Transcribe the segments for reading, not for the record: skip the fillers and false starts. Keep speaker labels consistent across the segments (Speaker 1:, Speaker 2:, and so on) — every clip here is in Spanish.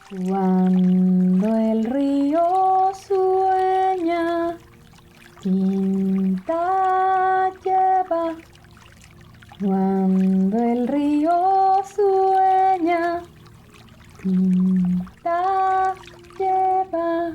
Speaker 1: Cuando el río sueña, tinta lleva. Cuando el río sueña, tinta lleva.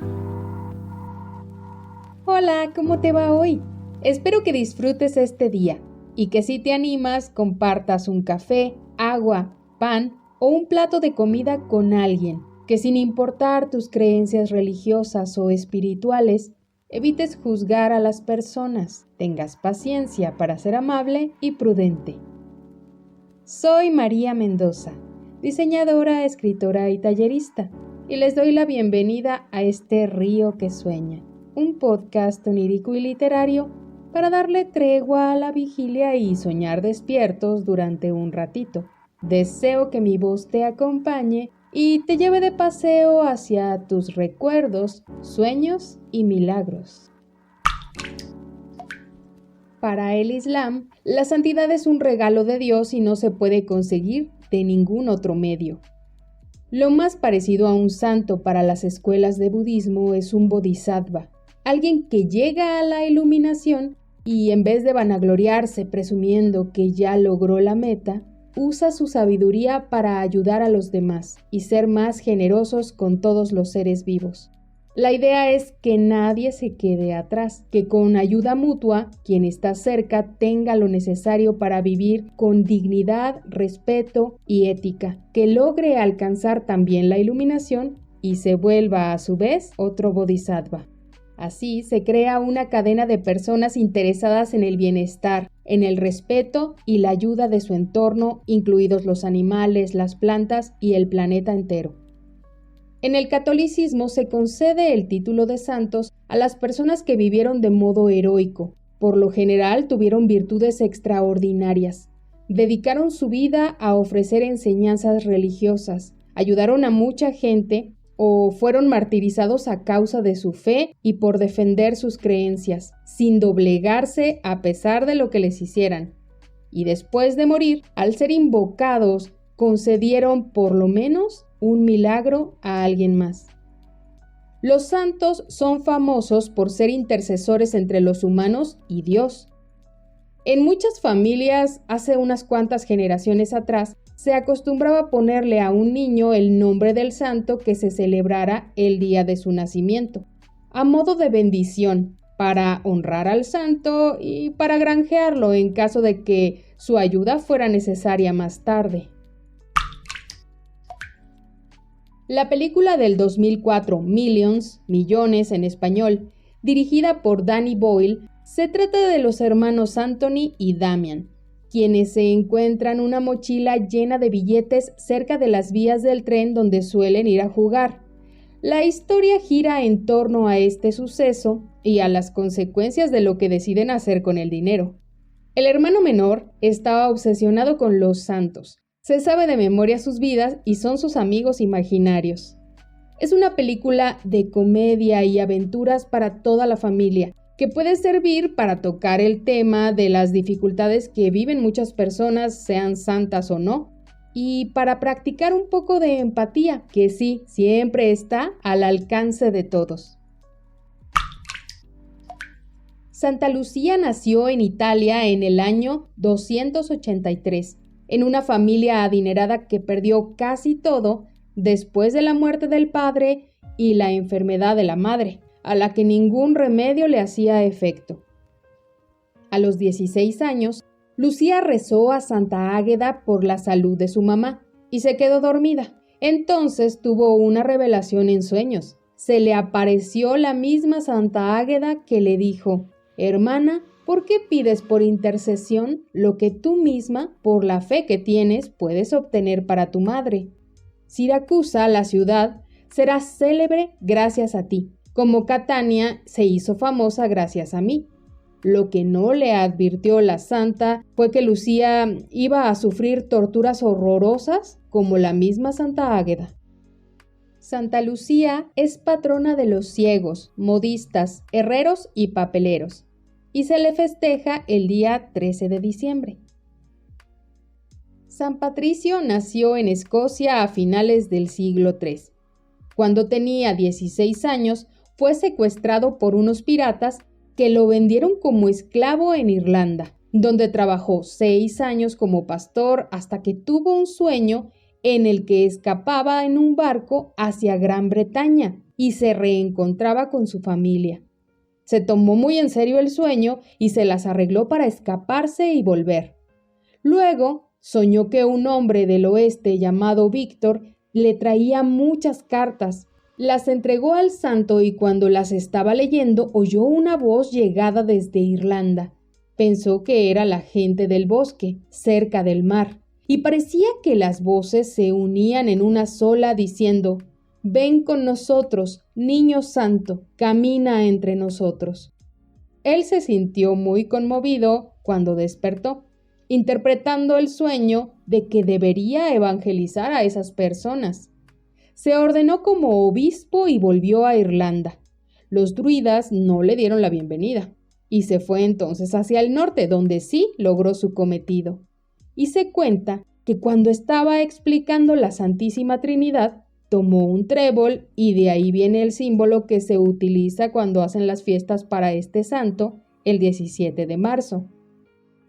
Speaker 2: Hola, ¿cómo te va hoy? Espero que disfrutes este día y que si te animas compartas un café, agua, pan o un plato de comida con alguien, que sin importar tus creencias religiosas o espirituales, evites juzgar a las personas, tengas paciencia para ser amable y prudente. Soy María Mendoza, diseñadora, escritora y tallerista, y les doy la bienvenida a este Río que Sueña, un podcast onírico y literario para darle tregua a la vigilia y soñar despiertos durante un ratito. Deseo que mi voz te acompañe y te lleve de paseo hacia tus recuerdos, sueños y milagros. Para el Islam, la santidad es un regalo de Dios y no se puede conseguir de ningún otro medio. Lo más parecido a un santo para las escuelas de budismo es un bodhisattva, alguien que llega a la iluminación y en vez de vanagloriarse presumiendo que ya logró la meta, usa su sabiduría para ayudar a los demás y ser más generosos con todos los seres vivos. La idea es que nadie se quede atrás, que con ayuda mutua, quien está cerca tenga lo necesario para vivir con dignidad, respeto y ética, que logre alcanzar también la iluminación y se vuelva a su vez otro bodhisattva. Así se crea una cadena de personas interesadas en el bienestar, en el respeto y la ayuda de su entorno, incluidos los animales, las plantas y el planeta entero. En el catolicismo se concede el título de santos a las personas que vivieron de modo heroico. Por lo general tuvieron virtudes extraordinarias. Dedicaron su vida a ofrecer enseñanzas religiosas, ayudaron a mucha gente o fueron martirizados a causa de su fe y por defender sus creencias, sin doblegarse a pesar de lo que les hicieran. Y después de morir, al ser invocados, concedieron por lo menos un milagro a alguien más. Los santos son famosos por ser intercesores entre los humanos y Dios. En muchas familias, hace unas cuantas generaciones atrás, se acostumbraba ponerle a un niño el nombre del santo que se celebrara el día de su nacimiento, a modo de bendición, para honrar al santo y para granjearlo en caso de que su ayuda fuera necesaria más tarde. La película del 2004, Millions, Millones en español, dirigida por Danny Boyle, se trata de los hermanos Anthony y Damian, quienes se encuentran una mochila llena de billetes cerca de las vías del tren donde suelen ir a jugar. La historia gira en torno a este suceso y a las consecuencias de lo que deciden hacer con el dinero. El hermano menor estaba obsesionado con los santos. Se sabe de memoria sus vidas y son sus amigos imaginarios. Es una película de comedia y aventuras para toda la familia, que puede servir para tocar el tema de las dificultades que viven muchas personas, sean santas o no, y para practicar un poco de empatía, que sí, siempre está al alcance de todos. Santa Lucía nació en Italia en el año 283, en una familia adinerada que perdió casi todo después de la muerte del padre y la enfermedad de la madre, a la que ningún remedio le hacía efecto. A los 16 años, Lucía rezó a Santa Águeda por la salud de su mamá y se quedó dormida. Entonces tuvo una revelación en sueños. Se le apareció la misma Santa Águeda que le dijo: «Hermana, ¿por qué pides por intercesión lo que tú misma, por la fe que tienes, puedes obtener para tu madre? Siracusa, la ciudad, será célebre gracias a ti, como Catania se hizo famosa gracias a mí». Lo que no le advirtió la santa fue que Lucía iba a sufrir torturas horrorosas como la misma Santa Águeda. Santa Lucía es patrona de los ciegos, modistas, herreros y papeleros, y se le festeja el día 13 de diciembre. San Patricio nació en Escocia a finales del siglo III. Cuando tenía 16 años, fue secuestrado por unos piratas que lo vendieron como esclavo en Irlanda, donde trabajó 6 años como pastor hasta que tuvo un sueño en el que escapaba en un barco hacia Gran Bretaña y se reencontraba con su familia. Se tomó muy en serio el sueño y se las arregló para escaparse y volver. Luego, soñó que un hombre del oeste llamado Víctor le traía muchas cartas. Las entregó al santo y cuando las estaba leyendo oyó una voz llegada desde Irlanda. Pensó que era la gente del bosque, cerca del mar, y parecía que las voces se unían en una sola diciendo: «Ven con nosotros, niño santo, camina entre nosotros». Él se sintió muy conmovido cuando despertó, interpretando el sueño de que debería evangelizar a esas personas. Se ordenó como obispo y volvió a Irlanda. Los druidas no le dieron la bienvenida y se fue entonces hacia el norte, donde sí logró su cometido. Y se cuenta que cuando estaba explicando la Santísima Trinidad, tomó un trébol y de ahí viene el símbolo que se utiliza cuando hacen las fiestas para este santo el 17 de marzo.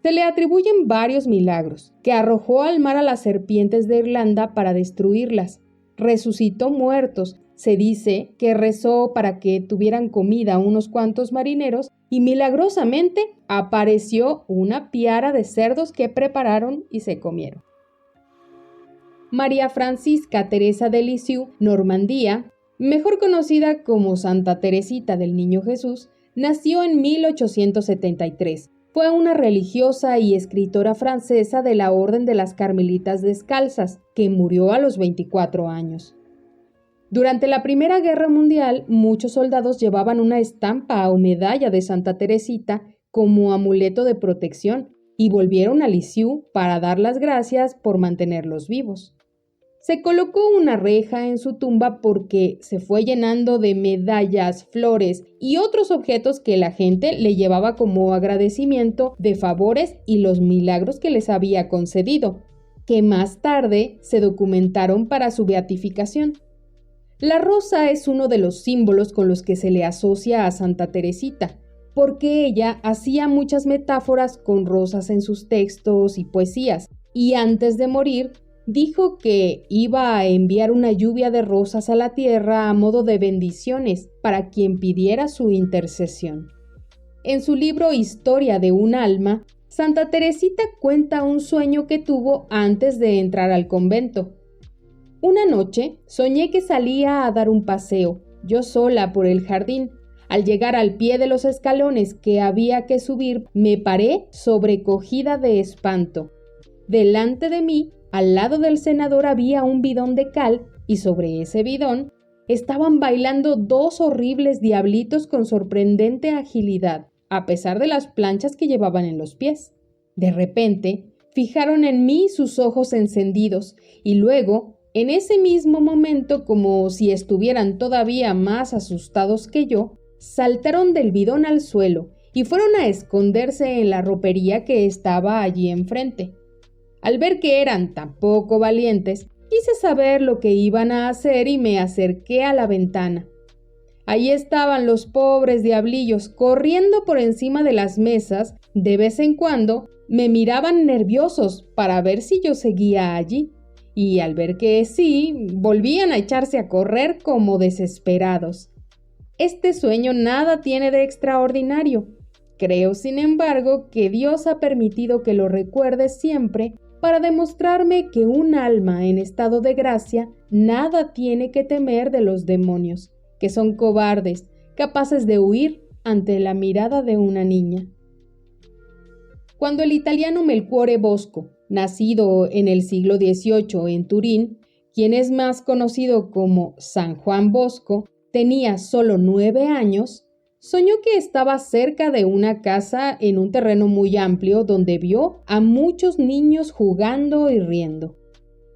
Speaker 2: Se le atribuyen varios milagros, que arrojó al mar a las serpientes de Irlanda para destruirlas, resucitó muertos, se dice que rezó para que tuvieran comida unos cuantos marineros y milagrosamente apareció una piara de cerdos que prepararon y se comieron. María Francisca Teresa de Lisieux, Normandía, mejor conocida como Santa Teresita del Niño Jesús, nació en 1873. Fue una religiosa y escritora francesa de la Orden de las Carmelitas Descalzas, que murió a los 24 años. Durante la Primera Guerra Mundial, muchos soldados llevaban una estampa o medalla de Santa Teresita como amuleto de protección y volvieron a Lisieux para dar las gracias por mantenerlos vivos. Se colocó una reja en su tumba porque se fue llenando de medallas, flores y otros objetos que la gente le llevaba como agradecimiento de favores y los milagros que les había concedido, que más tarde se documentaron para su beatificación. La rosa es uno de los símbolos con los que se le asocia a Santa Teresita, porque ella hacía muchas metáforas con rosas en sus textos y poesías, y antes de morir dijo que iba a enviar una lluvia de rosas a la tierra a modo de bendiciones para quien pidiera su intercesión. En su libro Historia de un alma, Santa Teresita cuenta un sueño que tuvo antes de entrar al convento. Una noche soñé que salía a dar un paseo, yo sola por el jardín. Al llegar al pie de los escalones que había que subir, me paré sobrecogida de espanto. Delante de mí, al lado del cenador, había un bidón de cal y sobre ese bidón estaban bailando dos horribles diablitos con sorprendente agilidad, a pesar de las planchas que llevaban en los pies. De repente, fijaron en mí sus ojos encendidos y luego, en ese mismo momento, como si estuvieran todavía más asustados que yo, saltaron del bidón al suelo y fueron a esconderse en la ropería que estaba allí enfrente. Al ver que eran tan poco valientes, quise saber lo que iban a hacer y me acerqué a la ventana. Allí estaban los pobres diablillos corriendo por encima de las mesas. De vez en cuando me miraban nerviosos para ver si yo seguía allí, y al ver que sí, volvían a echarse a correr como desesperados. Este sueño nada tiene de extraordinario. Creo, sin embargo, que Dios ha permitido que lo recuerde siempre para demostrarme que un alma en estado de gracia nada tiene que temer de los demonios, que son cobardes, capaces de huir ante la mirada de una niña. Cuando el italiano Melchiorre Bosco, nacido en el siglo XVIII en Turín, quien es más conocido como San Juan Bosco, tenía solo 9 años, soñó que estaba cerca de una casa en un terreno muy amplio donde vio a muchos niños jugando y riendo.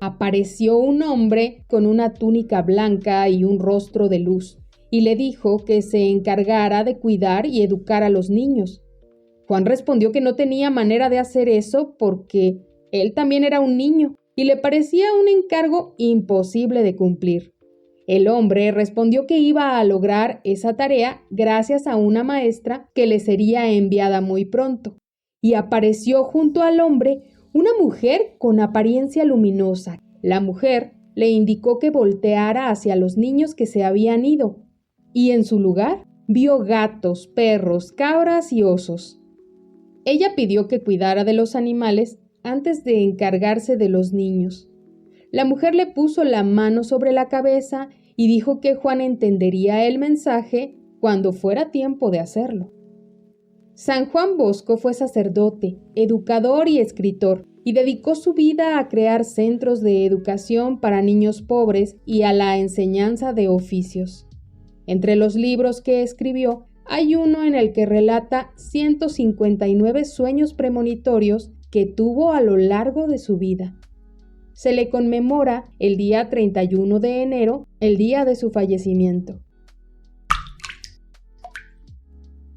Speaker 2: Apareció un hombre con una túnica blanca y un rostro de luz, y le dijo que se encargara de cuidar y educar a los niños. Juan respondió que no tenía manera de hacer eso porque él también era un niño y le parecía un encargo imposible de cumplir. El hombre respondió que iba a lograr esa tarea gracias a una maestra que le sería enviada muy pronto, y apareció junto al hombre una mujer con apariencia luminosa. La mujer le indicó que volteara hacia los niños que se habían ido, y en su lugar vio gatos, perros, cabras y osos. Ella pidió que cuidara de los animales antes de encargarse de los niños. La mujer le puso la mano sobre la cabeza y dijo que Juan entendería el mensaje cuando fuera tiempo de hacerlo. San Juan Bosco fue sacerdote, educador y escritor, y dedicó su vida a crear centros de educación para niños pobres y a la enseñanza de oficios. Entre los libros que escribió, hay uno en el que relata 159 sueños premonitorios que tuvo a lo largo de su vida. Se le conmemora el día 31 de enero, el día de su fallecimiento.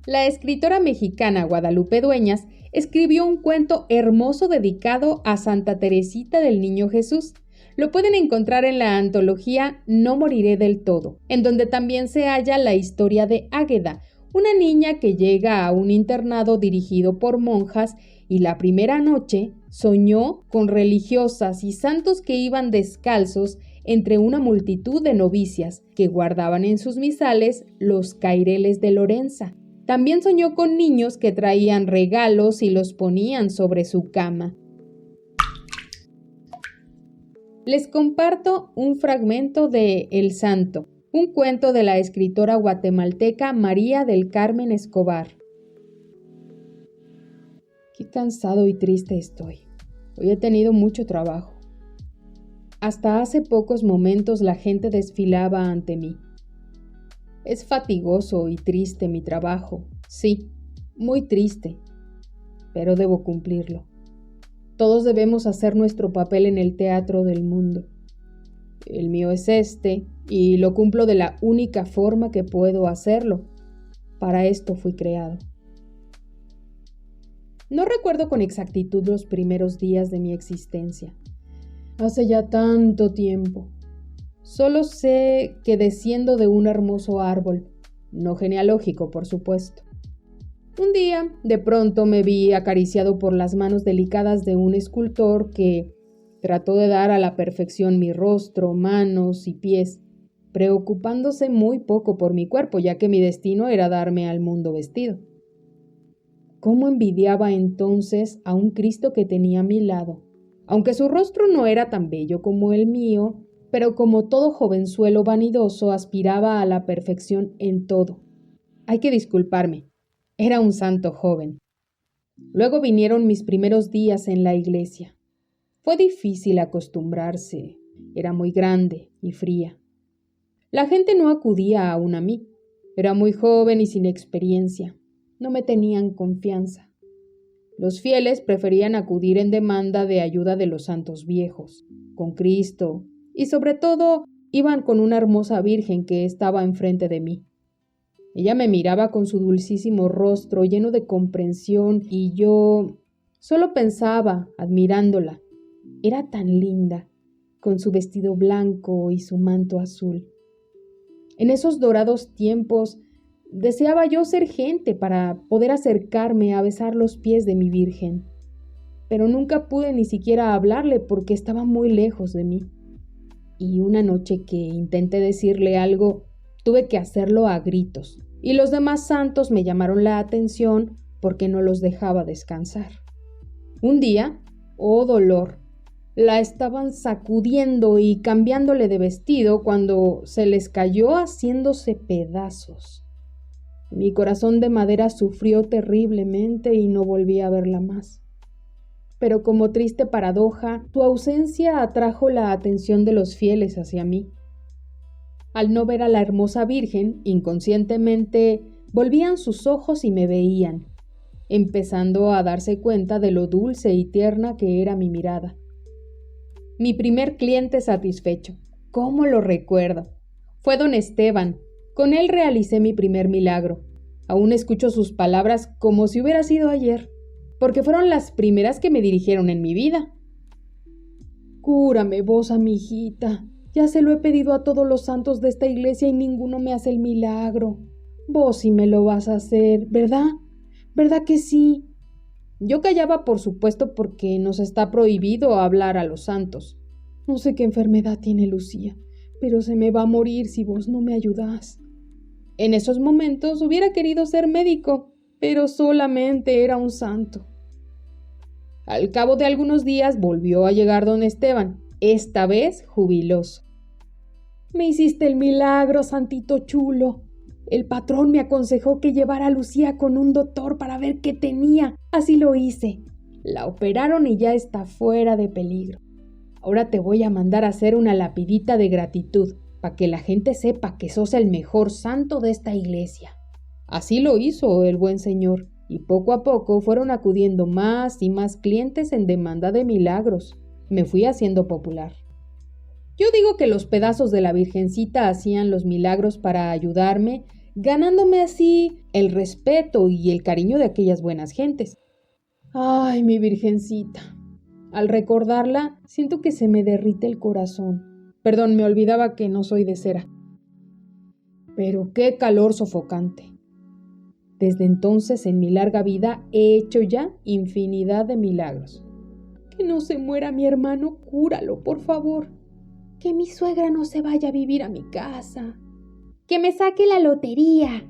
Speaker 2: La escritora mexicana Guadalupe Dueñas escribió un cuento hermoso dedicado a Santa Teresita del Niño Jesús. Lo pueden encontrar en la antología No moriré del todo, en donde también se halla la historia de Águeda, una niña que llega a un internado dirigido por monjas y la primera noche soñó con religiosas y santos que iban descalzos entre una multitud de novicias que guardaban en sus misales los caireles de Lorenza. También soñó con niños que traían regalos y los ponían sobre su cama. Les comparto un fragmento de El Santo, un cuento de la escritora guatemalteca María del Carmen Escobar. Qué cansado y triste estoy. Hoy he tenido mucho trabajo. Hasta hace pocos momentos la gente desfilaba ante mí. Es fatigoso y triste mi trabajo, sí, muy triste, pero debo cumplirlo. Todos debemos hacer nuestro papel en el teatro del mundo. El mío es este, y lo cumplo de la única forma que puedo hacerlo. Para esto fui creado. No recuerdo con exactitud los primeros días de mi existencia. Hace ya tanto tiempo. Solo sé que desciendo de un hermoso árbol, no genealógico, por supuesto. Un día, de pronto, me vi acariciado por las manos delicadas de un escultor que trató de dar a la perfección mi rostro, manos y pies, preocupándose muy poco por mi cuerpo, ya que mi destino era darme al mundo vestido. ¿Cómo envidiaba entonces a un Cristo que tenía a mi lado? Aunque su rostro no era tan bello como el mío, pero como todo jovenzuelo vanidoso aspiraba a la perfección en todo. Hay que disculparme, era un santo joven. Luego vinieron mis primeros días en la iglesia. Fue difícil acostumbrarse, era muy grande y fría. La gente no acudía aún a mí, era muy joven y sin experiencia, no me tenían confianza. Los fieles preferían acudir en demanda de ayuda de los santos viejos, con Cristo, y sobre todo iban con una hermosa virgen que estaba enfrente de mí. Ella me miraba con su dulcísimo rostro lleno de comprensión y yo solo pensaba, admirándola. Era tan linda, con su vestido blanco y su manto azul. En esos dorados tiempos deseaba yo ser gente para poder acercarme a besar los pies de mi virgen, pero nunca pude ni siquiera hablarle porque estaba muy lejos de mí. Y una noche que intenté decirle algo, tuve que hacerlo a gritos, y los demás santos me llamaron la atención porque no los dejaba descansar. Un día, oh dolor, la estaban sacudiendo y cambiándole de vestido cuando se les cayó haciéndose pedazos. Mi corazón de madera sufrió terriblemente y no volví a verla más. Pero como triste paradoja, su ausencia atrajo la atención de los fieles hacia mí. Al no ver a la hermosa Virgen, inconscientemente volvían sus ojos y me veían, empezando a darse cuenta de lo dulce y tierna que era mi mirada. Mi primer cliente satisfecho, ¿cómo lo recuerdo? Fue don Esteban. Con él realicé mi primer milagro. Aún escucho sus palabras como si hubiera sido ayer, porque fueron las primeras que me dirigieron en mi vida. Cúrame vos, amiguita, Ya se lo he pedido a todos los santos de esta iglesia y ninguno me hace el milagro. Vos sí me lo vas a hacer, ¿verdad? ¿Verdad que sí? Yo callaba, por supuesto, porque nos está prohibido hablar a los santos. No sé qué enfermedad tiene Lucía, pero se me va a morir si vos no me ayudás. En esos momentos hubiera querido ser médico, pero solamente era un santo. Al cabo de algunos días volvió a llegar don Esteban, esta vez jubiloso. Me hiciste el milagro, santito chulo. El patrón me aconsejó que llevara a Lucía con un doctor para ver qué tenía. Así lo hice. La operaron y ya está fuera de peligro. Ahora te voy a mandar a hacer una lapidita de gratitud, para que la gente sepa que sos el mejor santo de esta iglesia. Así lo hizo el buen señor, y poco a poco fueron acudiendo más y más clientes en demanda de milagros. Me fui haciendo popular. Yo digo que los pedazos de la Virgencita hacían los milagros para ayudarme, ganándome así el respeto y el cariño de aquellas buenas gentes. ¡Ay, mi Virgencita! Al recordarla, siento que se me derrite el corazón. Perdón, me olvidaba que no soy de cera. Pero qué calor sofocante. Desde entonces, en mi larga vida, he hecho ya infinidad de milagros. Que no se muera mi hermano, cúralo, por favor. Que mi suegra no se vaya a vivir a mi casa. Que me saque la lotería.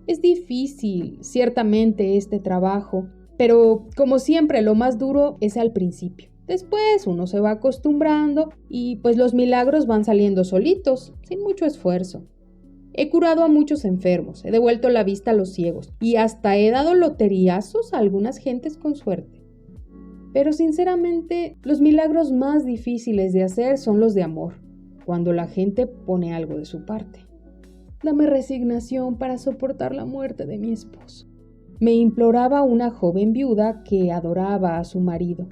Speaker 2: Es difícil, ciertamente, este trabajo, pero como siempre lo más duro es al principio. Después uno se va acostumbrando y pues los milagros van saliendo solitos, sin mucho esfuerzo. He curado a muchos enfermos, he devuelto la vista a los ciegos y hasta he dado loteriazos a algunas gentes con suerte. Pero sinceramente, los milagros más difíciles de hacer son los de amor, cuando la gente pone algo de su parte. Dame resignación para soportar la muerte de mi esposo. Me imploraba una joven viuda que adoraba a su marido.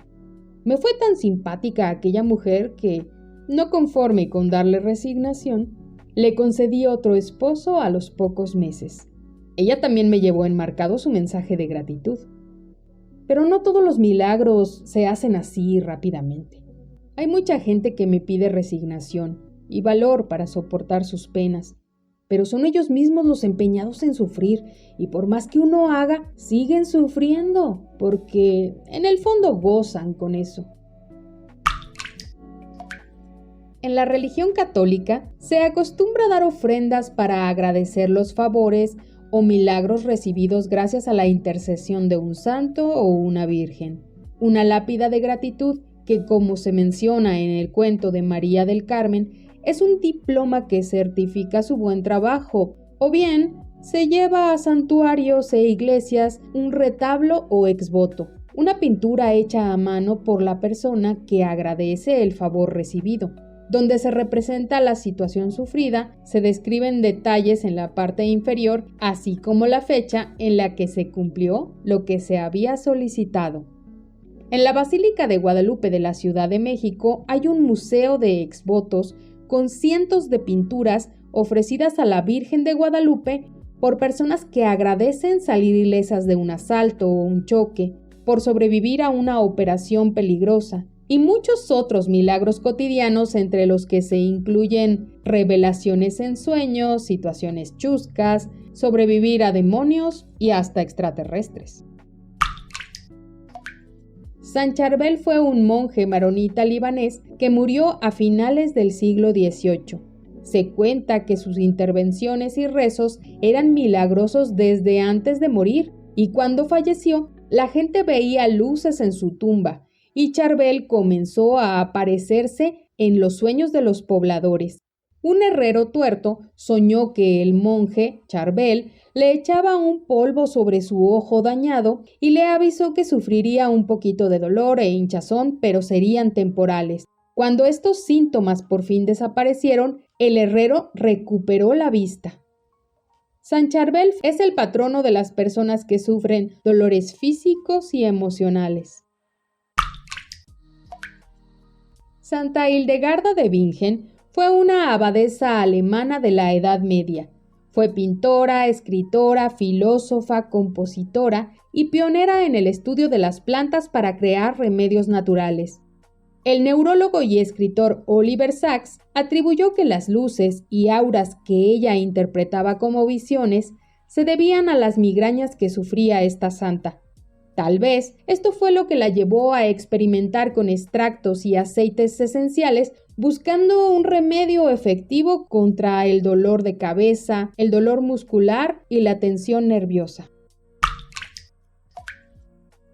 Speaker 2: Me fue tan simpática aquella mujer que, no conforme con darle resignación, le concedí otro esposo a los pocos meses. Ella también me llevó enmarcado su mensaje de gratitud. Pero no todos los milagros se hacen así rápidamente. Hay mucha gente que me pide resignación y valor para soportar sus penas, pero son ellos mismos los empeñados en sufrir y por más que uno haga, siguen sufriendo, porque en el fondo gozan con eso. En la religión católica se acostumbra dar ofrendas para agradecer los favores o milagros recibidos gracias a la intercesión de un santo o una virgen. Una lápida de gratitud que, como se menciona en el cuento de María del Carmen, es un diploma que certifica su buen trabajo, o bien se lleva a santuarios e iglesias un retablo o exvoto, una pintura hecha a mano por la persona que agradece el favor recibido. Donde se representa la situación sufrida, se describen detalles en la parte inferior, así como la fecha en la que se cumplió lo que se había solicitado. En la Basílica de Guadalupe de la Ciudad de México hay un museo de exvotos con cientos de pinturas ofrecidas a la Virgen de Guadalupe por personas que agradecen salir ilesas de un asalto o un choque, por sobrevivir a una operación peligrosa, y muchos otros milagros cotidianos entre los que se incluyen revelaciones en sueños, situaciones chuscas, sobrevivir a demonios y hasta extraterrestres. San Charbel fue un monje maronita libanés que murió a finales del siglo XVIII. Se cuenta que sus intervenciones y rezos eran milagrosos desde antes de morir, y cuando falleció, la gente veía luces en su tumba, y Charbel comenzó a aparecerse en los sueños de los pobladores. Un herrero tuerto soñó que el monje, Charbel, le echaba un polvo sobre su ojo dañado y le avisó que sufriría un poquito de dolor e hinchazón, pero serían temporales. Cuando estos síntomas por fin desaparecieron, el herrero recuperó la vista. San Charbel es el patrono de las personas que sufren dolores físicos y emocionales. Santa Hildegarda de Bingen fue una abadesa alemana de la Edad Media. Fue pintora, escritora, filósofa, compositora y pionera en el estudio de las plantas para crear remedios naturales. El neurólogo y escritor Oliver Sacks atribuyó que las luces y auras que ella interpretaba como visiones se debían a las migrañas que sufría esta santa. Tal vez esto fue lo que la llevó a experimentar con extractos y aceites esenciales buscando un remedio efectivo contra el dolor de cabeza, el dolor muscular y la tensión nerviosa.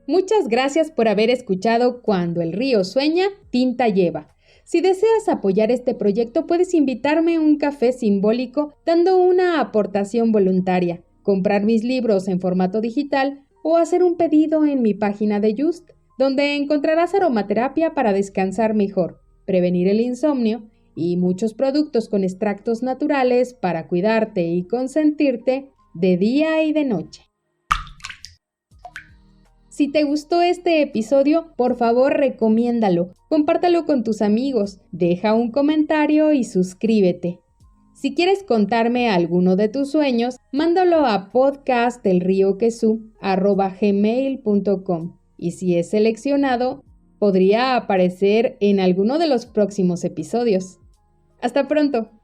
Speaker 2: Muchas gracias por haber escuchado Cuando el río sueña, tinta lleva. Si deseas apoyar este proyecto, puedes invitarme un café simbólico dando una aportación voluntaria, comprar mis libros en formato digital o hacer un pedido en mi página de Just, donde encontrarás aromaterapia para descansar mejor, prevenir el insomnio y muchos productos con extractos naturales para cuidarte y consentirte de día y de noche. Si te gustó este episodio, por favor recomiéndalo, compártalo con tus amigos, deja un comentario y suscríbete. Si quieres contarme alguno de tus sueños, mándalo a podcastelrioquesu@gmail.com y si es seleccionado, podría aparecer en alguno de los próximos episodios. ¡Hasta pronto!